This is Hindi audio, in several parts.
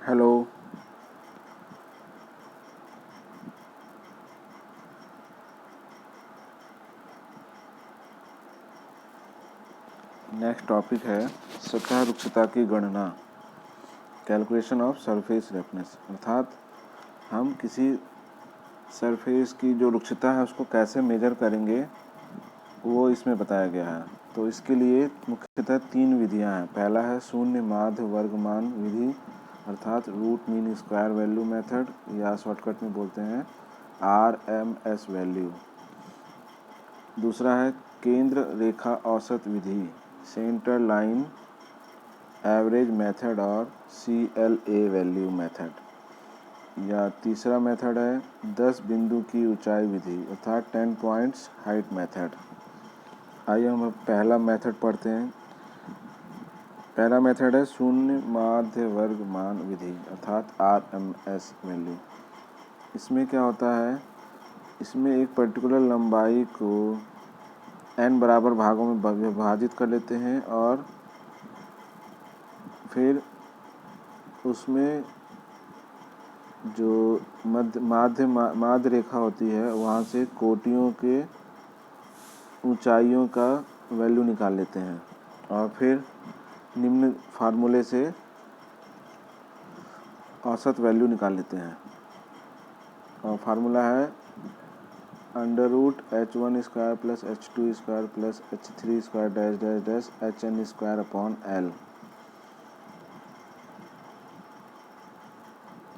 हेलो। नेक्स्ट टॉपिक है सतह रुक्षता की गणना, कैलकुलेशन ऑफ सरफेस रफनेस। अर्थात हम किसी सरफेस की जो रुक्षता है उसको कैसे मेजर करेंगे वो इसमें बताया गया है। तो इसके लिए मुख्यतः 3 विधियां हैं। पहला है शून्य माध्य वर्गमान विधि, अर्थात root mean square value method, या शॉर्टकट में बोलते हैं RMS वैल्यू। दूसरा है केंद्र रेखा औसत विधि, सेंटर लाइन एवरेज मेथड, और CLA वैल्यू मेथड। या तीसरा मेथड है 10 बिंदु की ऊंचाई विधि, अर्थात 10 पॉइंट्स हाइट मेथड। आइए हम पहला मेथड पढ़ते हैं। पहला मेथड है शून्य माध्य वर्ग मान विधि, अर्थात RMS वैल्यू। इसमें क्या होता है, इसमें एक पर्टिकुलर लंबाई को n बराबर भागों में विभाजित कर लेते हैं और फिर उसमें जो माध्य रेखा होती है वहाँ से कोटियों के ऊंचाइयों का वैल्यू निकाल लेते हैं और फिर निम्न फार्मूले से औसत वैल्यू निकाल लेते हैं। और फार्मूला है √H1 square plus H2 square plus H3 square dash dash dash HN square upon L।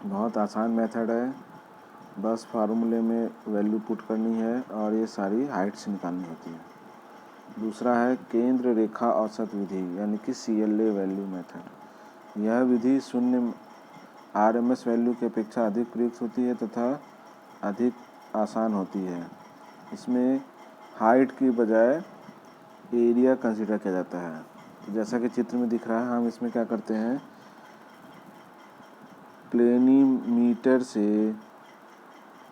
बहुत आसान मेथड है, बस फार्मूले में वैल्यू पुट करनी है और ये सारी हाइट से निकालनी होती है। दूसरा है केंद्र रेखा औसत विधि, यानी कि CLA वैल्यू मेथड। यह विधि शून्य RMS वैल्यू की अपेक्षा अधिक प्रयुक्त होती है तथा अधिक आसान होती है। इसमें हाइट की बजाय एरिया कंसीडर किया जाता है। तो जैसा कि चित्र में दिख रहा है, हम इसमें क्या करते हैं, प्लेनीमीटर से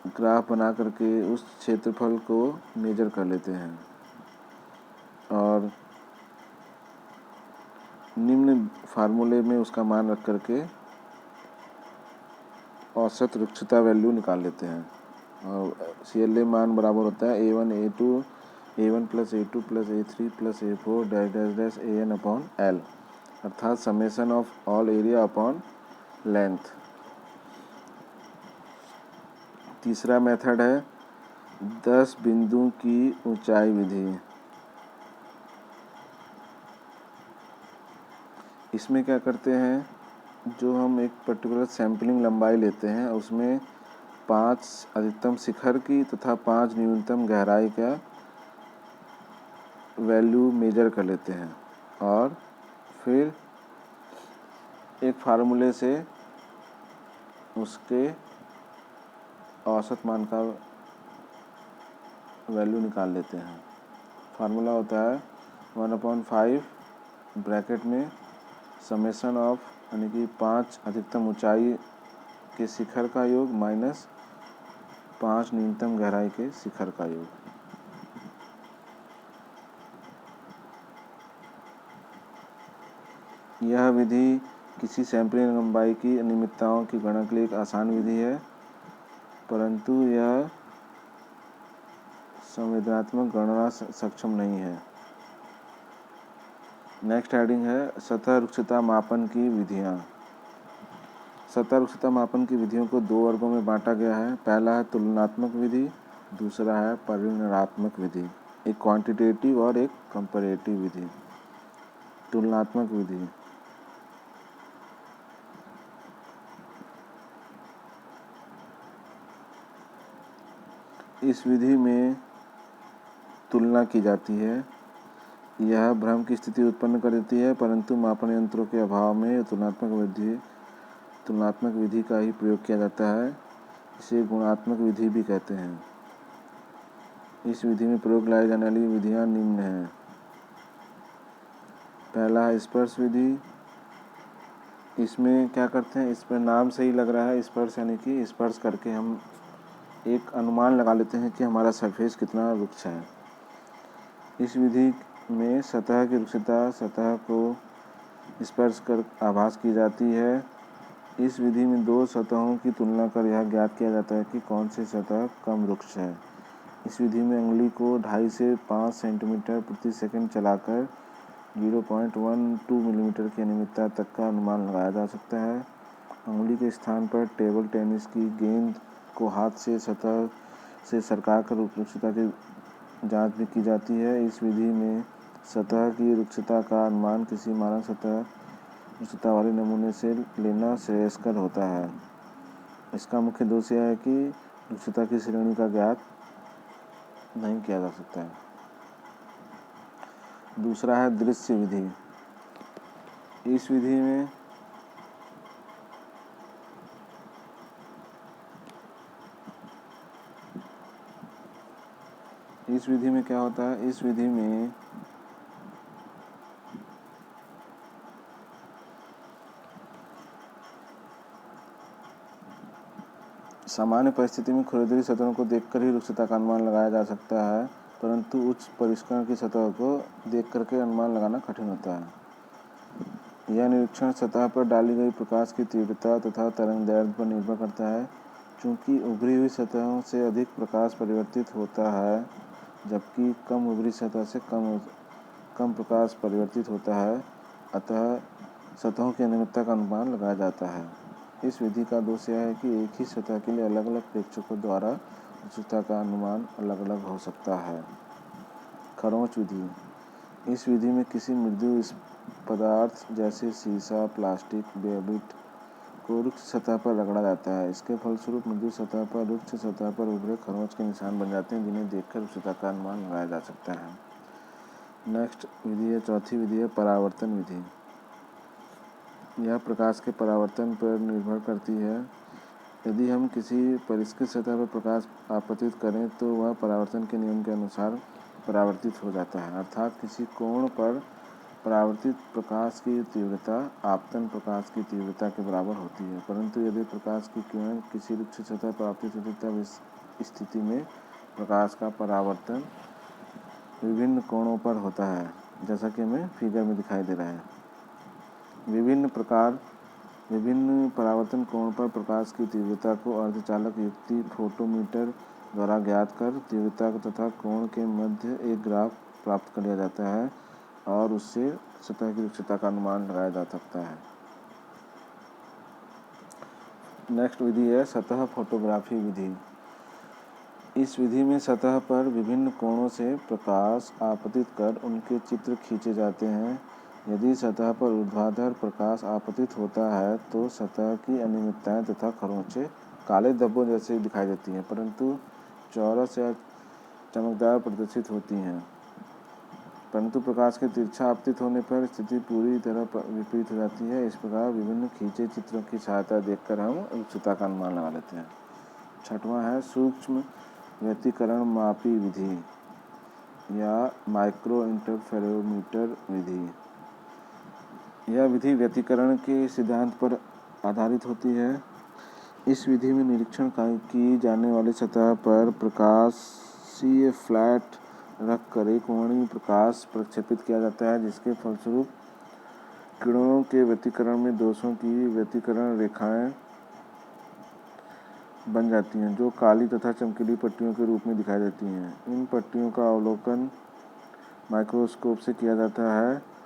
ग्राफ बना करके उस क्षेत्रफल को मेजर कर लेते हैं और निम्न फार्मूले में उसका मान रख करके औसत रुक्षता वैल्यू निकाल लेते हैं। और CLA मान बराबर होता है A1 plus A2 plus A3 plus A4 dash dash dash AN upon L, अर्थात summation of all area upon length. तीसरा मेथड है 10 बिंदु की ऊंचाई विधि। इसमें क्या करते हैं, जो हम एक पर्टिकुलर सैम्पलिंग लंबाई लेते हैं उसमें 5 अधिकतम शिखर की तथा 5 न्यूनतम गहराई का वैल्यू मेजर कर लेते हैं और फिर एक फार्मूले से उसके औसत मान का वैल्यू निकाल लेते हैं। फार्मूला होता है 1/5 ब्रैकेट में समेशन ऑफ, यानी कि 5 अधिकतम ऊंचाई के शिखर का योग माइनस 5 न्यूनतम गहराई के शिखर का योग। यह विधि किसी सैंपलिंग लंबाई की अनियमितताओं की गणना के लिए एक आसान विधि है, परंतु यह संवेदनात्मक गणना सक्षम नहीं है। नेक्स्ट हेडिंग है सतह रुक्षता मापन की विधियाँ। सतह रुक्षता मापन की विधियों को 2 वर्गों में बांटा गया है। पहला है तुलनात्मक विधि, दूसरा है परिमाणात्मक विधि। एक क्वांटिटेटिव और एक कंपैरेटिव विधि। तुलनात्मक विधि इस विधि में तुलना की जाती है। यह भ्रम की स्थिति उत्पन्न कर देती है, परंतु मापन यंत्रों के अभाव में तुलनात्मक विधि का ही प्रयोग किया जाता है। इसे गुणात्मक विधि भी कहते हैं। इस विधि में प्रयोग लाई जाने वाली विधियाँ निम्न हैं। पहला है स्पर्श विधि। इसमें क्या करते हैं, इस पर नाम से ही लग रहा है, स्पर्श यानी कि स्पर्श करके हम एक अनुमान लगा लेते हैं कि हमारा सरफेस कितना रुक्ष है। इस विधि में सतह की रुक्षता सतह को स्पर्श कर आभास की जाती है इस विधि में दो सतहों की तुलना कर यह ज्ञात किया जाता है कि कौन सी सतह कम रुक्ष है। इस विधि में अंगुली को 2.5 से 5 सेंटीमीटर प्रति सेकंड चलाकर 0.12 मिलीमीटर की अनियमितता तक का अनुमान लगाया जा सकता है। अंगुली के स्थान पर टेबल टेनिस की गेंद को हाथ से सतह से सरका कर रुक्षता की जांच भी की जाती है। इस विधि में सतह की रुक्षता का अनुमान किसी मानक सतह रुक्षता वाले नमूने से लेना श्रेयस्कर होता है। इसका मुख्य दोष यह है कि रुक्षता की श्रेणी का ज्ञात नहीं किया जा सकता है। दूसरा है दृश्य विधि। इस विधि में क्या होता है, इस विधि में सामान्य परिस्थिति में खुरदरी सतहों को देखकर ही रुक्षता का अनुमान लगाया जा सकता है, परंतु उच्च परिष्करण की सतह को देख करके अनुमान लगाना कठिन होता है। यह निरीक्षण सतह पर डाली गई प्रकाश की तीव्रता तथा तरंगदैर्घ्य पर निर्भर करता है। चूँकि उभरी हुई सतहों से अधिक प्रकाश परिवर्तित होता है, जबकि कम उभरी सतह से कम प्रकाश परिवर्तित होता है, अतः सतहों की अनियमितता का अनुमान लगाया जाता है। इस विधि का दोष यह है कि एक ही सतह के लिए अलग अलग प्रेक्षकों द्वारा रुक्षता का अनुमान अलग अलग हो सकता है। खरोंच विधि। इस विधि में किसी मृदु पदार्थ जैसे शीशा, प्लास्टिक, बेबिट को रुक्ष सतह पर रगड़ा जाता है। इसके फलस्वरूप मृदु सतह पर रुक्ष सतह पर उभरे खरोंच के निशान बन जाते हैं, जिन्हें देखकर रुक्षता का अनुमान लगाया जा सकता है। नेक्स्ट विधि है, चौथी विधि है परावर्तन विधि। यह प्रकाश के परावर्तन पर निर्भर करती है। यदि हम किसी परिष्कृत सतह पर प्रकाश आपतित करें तो वह परावर्तन के नियम के अनुसार परावर्तित हो जाता है, अर्थात किसी कोण पर परावर्तित प्रकाश की तीव्रता आपतन प्रकाश की तीव्रता के बराबर होती है। परंतु यदि प्रकाश की किरण किसी रुक्ष सतह पर आपतित होती है, तब इस स्थिति में प्रकाश का परावर्तन विभिन्न कोणों पर होता है, जैसा कि हमें फिगर में दिखाई दे रहा है। विभिन्न परावर्तन कोण पर प्रकाश की तीव्रता को अर्धचालक युक्ति फोटोमीटर द्वारा ज्ञात कर तीव्रता तथा कोण के मध्य एक ग्राफ प्राप्त कर लिया जाता है और उससे सतह की रुक्षता का अनुमान लगाया जा सकता है। नेक्स्ट विधि है सतह फोटोग्राफी विधि। इस विधि में सतह पर विभिन्न कोणों से प्रकाश आपतित कर उनके चित्र खींचे जाते हैं। यदि सतह पर ऊर्ध्वाधर प्रकाश आपतित होता है तो सतह की अनियमितताएं तथा खरोंचें काले धब्बों जैसे दिखाई देती हैं, परंतु चौरस या चमकदार प्रदर्शित होती हैं। परंतु प्रकाश के तिरछा आपतित होने पर स्थिति पूरी तरह विपरीत हो जाती है। इस प्रकार विभिन्न खींचे चित्रों की सहायता देखकर हम रुक्षता का अनुमान लगा लेते हैं। छठवां है सूक्ष्म व्यतिकरण मापी विधि या माइक्रो इंटरफेरोमीटर विधि। यह विधि व्यतिकरण के सिद्धांत पर आधारित होती है। इस विधि में निरीक्षण की जाने वाली सतह पर प्रकाशीय फ्लैट रखकर एक कोणीय प्रकाश प्रक्षेपित किया जाता है, जिसके फलस्वरूप किरणों के व्यतिकरण में दोषों की व्यतिकरण रेखाएं बन जाती हैं, जो काली तथा चमकीली पट्टियों के रूप में दिखाई देती हैं। इन पट्टियों का अवलोकन माइक्रोस्कोप से किया जाता है।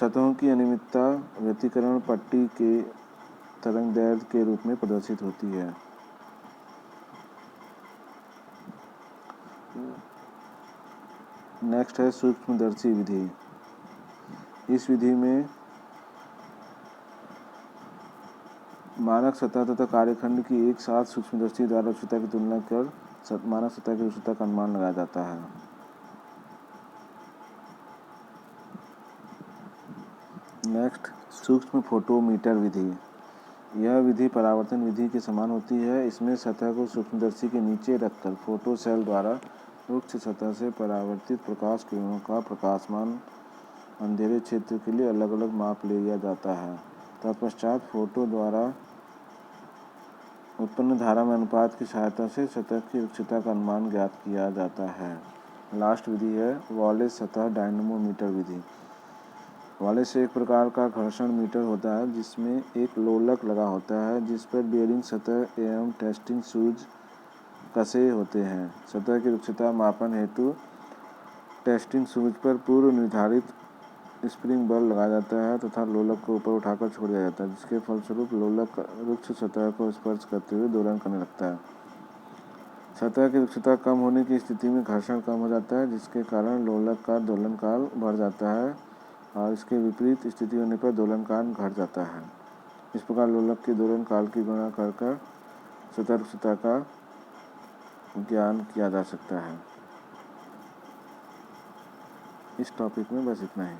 सतहों की अनियमितता व्यतिकरण पट्टी के तरंगदैर्घ्य के रूप में प्रदर्शित होती है। नेक्स्ट है सूक्ष्मदर्शी विधि। इस विधि में मानक सतह तथा कार्यखंड की एक साथ सूक्ष्मदर्शी द्वारा रुक्षता की तुलना कर मानक सतह की रुक्षता का अनुमान लगाया जाता है। नेक्स्ट सूक्ष्म फोटोमीटर विधि। यह विधि परावर्तन विधि के समान होती है। इसमें सतह को सूक्ष्मदर्शी के नीचे रखकर फोटो सेल द्वारा रुक्ष सतह से परावर्तित प्रकाश किरणों का प्रकाशमान अंधेरे क्षेत्र के लिए अलग अलग माप लिया जाता है। तत्पश्चात फोटो द्वारा उत्पन्न धारा में अनुपात की सहायता से सतह की रुक्षता का अनुमान ज्ञात किया जाता है। लास्ट विधि है वॉलेस सतह डायनमोमीटर विधि। वाले से एक प्रकार का घर्षण मीटर होता है जिसमें एक लोलक लगा होता है जिस पर बेयरिंग सतह एवं टेस्टिंग शूज कसे होते हैं। सतह की रुक्षता मापन हेतु टेस्टिंग शूज पर पूर्व निर्धारित स्प्रिंग बल लगाया जाता है तथा लोलक को ऊपर उठाकर छोड़ दिया जाता है, जिसके फलस्वरूप लोलक रुक्ष सतह को स्पर्श करते हुए दोलन करने लगता है। सतह की रुक्षता कम होने की स्थिति में घर्षण कम हो जाता है, जिसके कारण लोलक का दोलनकाल बढ़ जाता है और इसके विपरीत स्थिति होने पर दोलनकाल घट जाता है। इस प्रकार लोलक के दोलनकाल की गणना कर सतह रुक्षता का ज्ञान किया जा सकता है। इस टॉपिक में बस इतना ही।